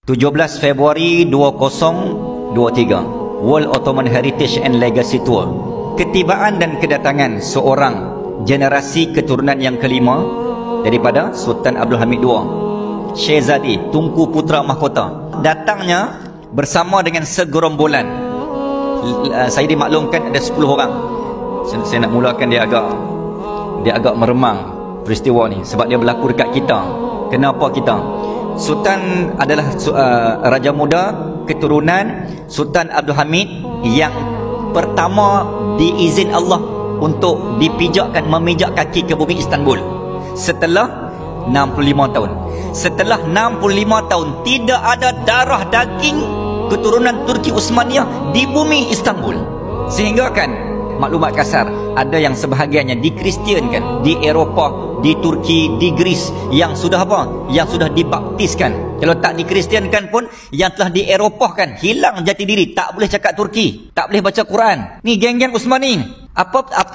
17 Februari 2023, World Ottoman Heritage and Legacy Tour. Ketibaan dan kedatangan seorang generasi keturunan yang kelima daripada Sultan Abdul Hamid II, Syehzadi Tunku Putra Mahkota. Datangnya bersama dengan segerombolan, saya dimaklumkan ada 10 orang. Saya nak mulakan dia agak meremang peristiwa ni sebab dia berlaku dekat kita. Kenapa kita? Sultan adalah raja muda keturunan Sultan Abdul Hamid yang pertama diizin Allah untuk memijak kaki ke bumi Istanbul setelah 65 tahun. Setelah 65 tahun tidak ada darah daging keturunan Turki Uthmaniyah di bumi Istanbul. Sehingga kan, maklumat kasar, ada yang sebahagiannya dikristiankan di Eropah, di Turki, di Greece yang sudah apa? Yang sudah dibaptiskan. Kalau tak dikristiankan pun, yang telah di Eropah kan, hilang jati diri, tak boleh cakap Turki, tak boleh baca Quran. Ni geng-geng Uthmani.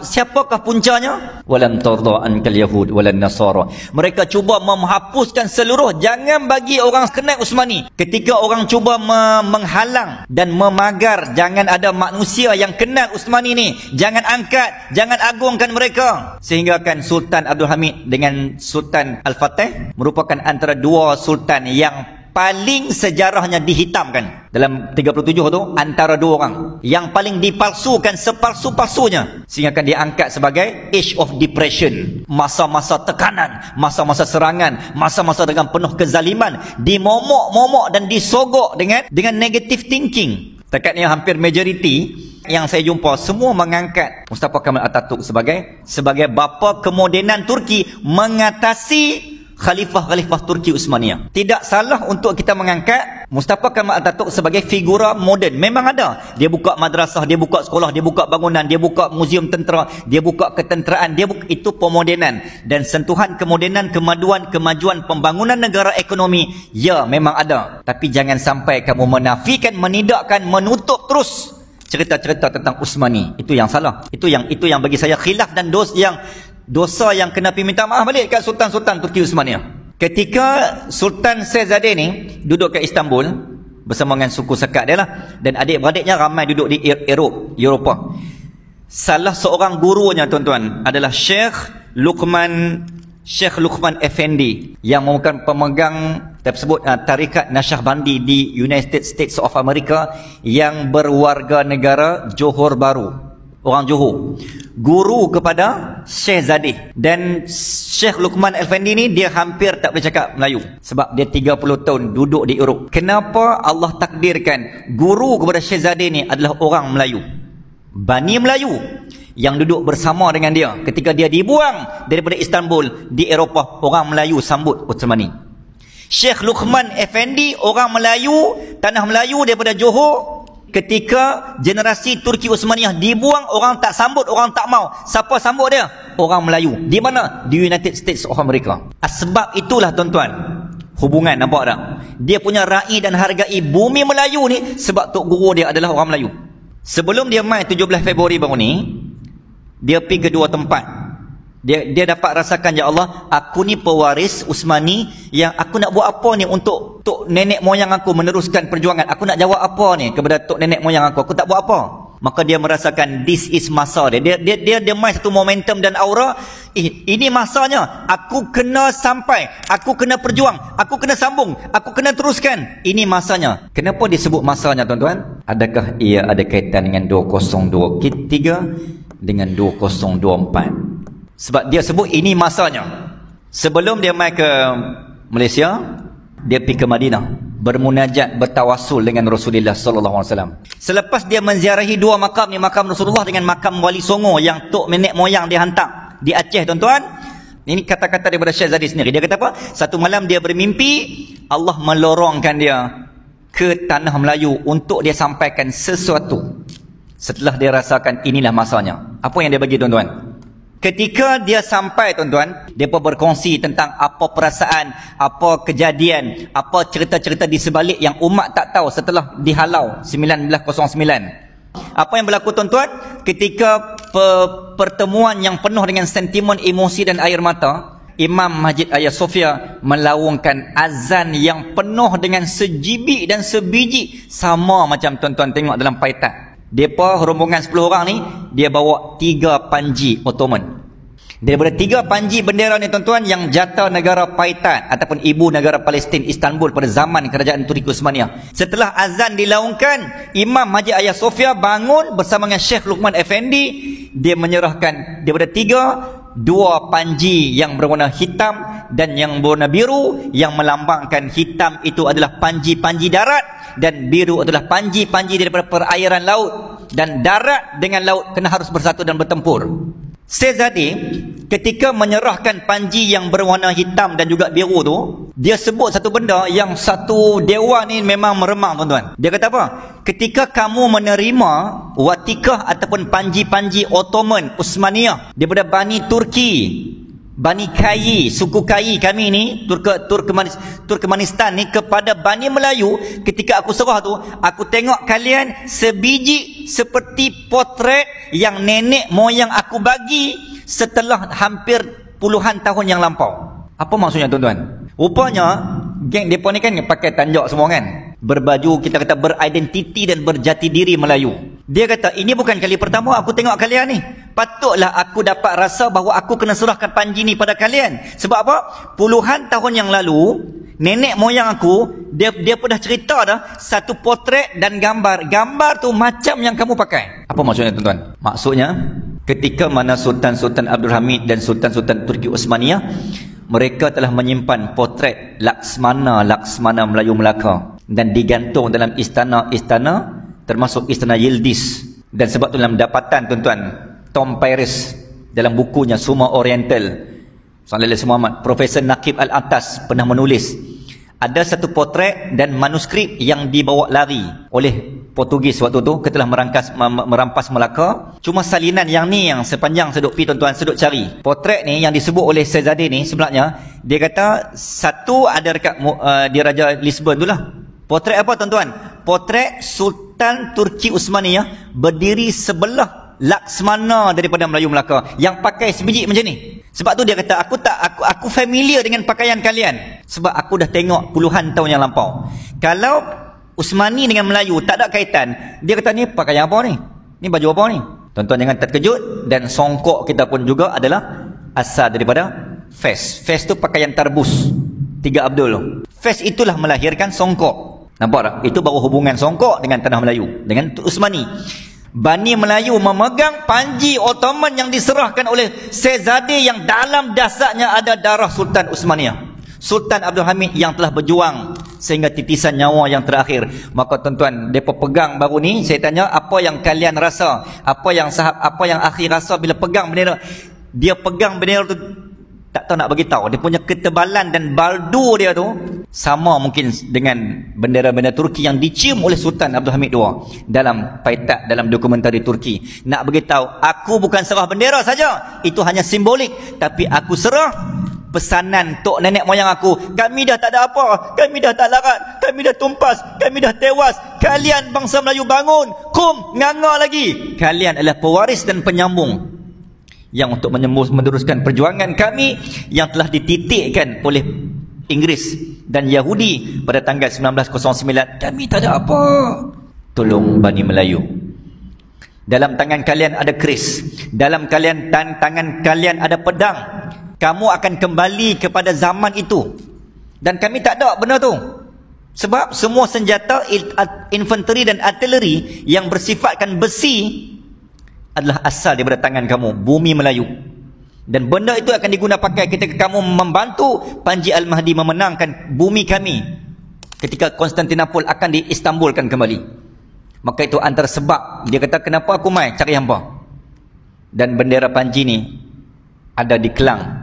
Siapakah puncanya? Walan tarda ankal yahud walan nasara. Mereka cuba menghapuskan seluruh, jangan bagi orang kenal Uthmani. Ketika orang cuba menghalang dan memagar, jangan ada manusia yang kenal Uthmani ni, jangan angkat, jangan agungkan mereka. Sehingga kan Sultan Abdul Hamid dengan Sultan Al-Fatih merupakan antara dua sultan yang paling sejarahnya dihitamkan. Dalam 37 tu, antara dua orang yang paling dipalsukan sepalsu-palsunya, sehingga kan diangkat sebagai Age of Depression, masa-masa tekanan, masa-masa serangan, masa-masa dengan penuh kezaliman, dimomok-momok dan disogok dengan negative thinking. Tekadnya hampir majoriti yang saya jumpa semua mengangkat Mustafa Kemal Atatürk sebagai bapa kemodenan Turki mengatasi khalifah-khalifah Turki Uthmaniyah. Tidak salah untuk kita mengangkat Mustafa Kemal Atatürk sebagai figura moden. Memang ada. Dia buka madrasah, dia buka sekolah, dia buka bangunan, dia buka muzium tentera, dia buka ketenteraan, itu pemodenan. Dan sentuhan kemodenan, kemajuan pembangunan negara ekonomi, ya memang ada. Tapi jangan sampai kamu menafikan, menidakkan, menutup terus cerita-cerita tentang Uthmani. Itu yang salah. Itu yang bagi saya khilaf dan dosa yang kena minta maaf balik kat Sultan-Sultan Turki Uthmaniyah. Ketika Sultan Syehzadi ni duduk kat Istanbul bersama dengan suku sekat dia lah, dan adik-beradiknya ramai duduk di Eropah. Salah seorang gurunya tuan-tuan adalah Syekh Luqman Effendi yang merupakan pemegang tersebut tarikat Naqsyabandi di United States of America yang berwarga negara Johor Bahru. Orang Johor, guru kepada Syehzadi. Dan Syekh Luqman Effendi ni dia hampir tak boleh cakap Melayu sebab dia 30 tahun duduk di Eropah. Kenapa Allah takdirkan guru kepada Syehzadi ni adalah orang Melayu, Bani Melayu, yang duduk bersama dengan dia ketika dia dibuang daripada Istanbul di Eropah? Orang Melayu sambut Uthmani. Syekh Luqman Effendi orang Melayu, tanah Melayu daripada Johor. Ketika generasi Turki Uthmaniyah dibuang, orang tak sambut, orang tak mau. Siapa sambut dia? Orang Melayu. Di mana? Di United States of America. Sebab itulah tuan-tuan, hubungan, nampak tak? Dia punya raih dan hargai bumi Melayu ni sebab tok guru dia adalah orang Melayu. Sebelum dia mai 17 Februari baru ni, dia pergi ke dua tempat. Dia dapat rasakan, ya Allah, aku ni pewaris Uthmani, yang aku nak buat apa ni untuk tok nenek moyang aku meneruskan perjuangan. Aku nak jawab apa ni kepada tok nenek moyang aku tak buat apa. Maka dia merasakan this is masa dia. Dia main satu momentum dan aura. Ini masanya. Aku kena sampai, aku kena perjuang, aku kena sambung, aku kena teruskan. Ini masanya. Kenapa disebut masanya tuan-tuan? Adakah ia ada kaitan dengan 2023 dengan 2024? Sebab dia sebut ini masanya. Sebelum dia mai ke Malaysia, dia pergi ke Madinah, bermunajat, bertawasul dengan Rasulullah sallallahu alaihi wasallam. Selepas dia menziarahi dua makam ni, makam Rasulullah dengan makam Wali Songo yang tok nenek moyang dia hantar di Aceh tuan-tuan. Ini kata-kata daripada Syehzadi sendiri. Dia kata apa? Satu malam dia bermimpi Allah melorongkan dia ke tanah Melayu untuk dia sampaikan sesuatu. Setelah dia rasakan inilah masanya. Apa yang dia bagi tuan-tuan? Ketika dia sampai tuan-tuan, dia pun berkongsi tentang apa perasaan, apa kejadian, apa cerita-cerita di sebalik yang umat tak tahu setelah dihalau 1909. Apa yang berlaku tuan-tuan? Ketika pertemuan yang penuh dengan sentimen, emosi dan air mata, Imam Masjid Hagia Sophia melaungkan azan yang penuh dengan sejibik dan sebiji, sama macam tuan-tuan tengok dalam paitan. Depa rombongan 10 orang ni, dia bawa 3 panji Ottoman. Daripada 3 panji bendera ni tuan-tuan, yang jata negara Paitan ataupun ibu negara Palestin Istanbul pada zaman kerajaan Turki Uthmaniyah. Setelah azan dilaungkan, Imam Masjid Hagia Sophia bangun bersama dengan Syekh Luqman Effendi. Dia menyerahkan daripada 2 panji yang berwarna hitam dan yang berwarna biru, yang melambangkan hitam itu adalah panji-panji darat dan biru adalah panji-panji daripada perairan laut, dan darat dengan laut kena harus bersatu dan bertempur. Sezadi ketika menyerahkan panji yang berwarna hitam dan juga biru tu, dia sebut satu benda yang satu dewa ni memang meremang tuan-tuan. Dia kata apa? Ketika kamu menerima watikah ataupun panji-panji Ottoman Uthmaniyah daripada Bani Turki, Bani Kayi, suku Kayi kami ni, Turkmenistan ni, kepada Bani Melayu, ketika aku serah tu, aku tengok kalian sebiji seperti potret yang nenek moyang aku bagi setelah hampir puluhan tahun yang lampau. Apa maksudnya tuan-tuan? Rupanya geng depa ni kan pakai tanjak semua kan, berbaju kita kata beridentiti dan berjati diri Melayu. Dia kata ini bukan kali pertama aku tengok kalian ni, patutlah aku dapat rasa bahawa aku kena serahkan panji ni pada kalian. Sebab apa? Puluhan tahun yang lalu nenek moyang aku dia pun dah cerita dah satu potret dan gambar tu macam yang kamu pakai. Apa maksudnya tuan-tuan? Maksudnya ketika mana Sultan Abdul Hamid dan Sultan Turki Uthmaniyah, mereka telah menyimpan potret Laksmana Melayu Melaka dan digantung dalam istana termasuk Istana Yildiz. Dan sebab tu dalam dapatan tuan-tuan, Tom Paris dalam bukunya Suma Oriental, Sallallahu Muhammad, Profesor Naqib Al-Atas pernah menulis ada satu potret dan manuskrip yang dibawa lari oleh Portugis waktu tu ketika merampas Melaka. Cuma salinan yang ni yang sepanjang seduk pi tuan-tuan, seduk cari. Potret ni yang disebut oleh Sezadi ni sebenarnya dia kata satu ada dekat di Raja Lisbon tu lah. Potret apa tuan-tuan? Potret Sultan Turki Uthmaniyah berdiri sebelah Laksmana daripada Melayu Melaka yang pakai sebiji macam ni. Sebab tu dia kata aku familiar dengan pakaian kalian sebab aku dah tengok puluhan tahun yang lampau. Kalau Uthmani dengan Melayu tak ada kaitan, dia kata ni pakaian apa ni? Ni baju apa ni? Tuan-tuan jangan terkejut. Dan songkok kita pun juga adalah asal daripada Fes. Fes tu pakaian tarbus 3 Abdul. Fes itulah melahirkan songkok. Nampak tak? Itu baru hubungan songkok dengan tanah Melayu, dengan Uthmani. Bani Melayu memegang panji Ottoman yang diserahkan oleh Sezadi yang dalam dasarnya ada darah Sultan Uthmaniyah, Sultan Abdul Hamid yang telah berjuang sehingga titisan nyawa yang terakhir. Maka tuan-tuan, mereka pegang baru ni, saya tanya apa yang kalian rasa, apa yang akhi rasa bila pegang bendera. Dia pegang bendera tu tak tahu nak bagi tahu, dia punya ketebalan dan baldu dia tu sama mungkin dengan bendera-bendera Turki yang dicium oleh Sultan Abdul Hamid II dalam Paitat, dalam dokumentari Turki. Nak bagi tahu, aku bukan serah bendera saja, itu hanya simbolik, tapi aku serah pesanan tok nenek moyang aku. Kami dah tak ada apa, kami dah tak larat, kami dah tumpas, kami dah tewas. Kalian bangsa Melayu bangun, kum, nganga lagi. Kalian adalah pewaris dan penyambung yang untuk meneruskan perjuangan kami yang telah dititikkan oleh Inggeris dan Yahudi pada tanggal 1909. Kami tak ada apa. Tolong Bani Melayu. Dalam tangan kalian ada keris, dalam tangan kalian ada pedang. Kamu akan kembali kepada zaman itu. Dan kami tak ada benda tu. Sebab semua senjata infanteri dan artileri yang bersifatkan besi adalah asal daripada tangan kamu, bumi Melayu. Dan benda itu akan diguna pakai ketika kamu membantu Panji Al-Mahdi memenangkan bumi kami ketika Konstantinopel akan di-Istanbulkan kembali. Maka itu antara sebab dia kata kenapa aku mai cari hamba. Dan bendera Panji ni ada di Kelang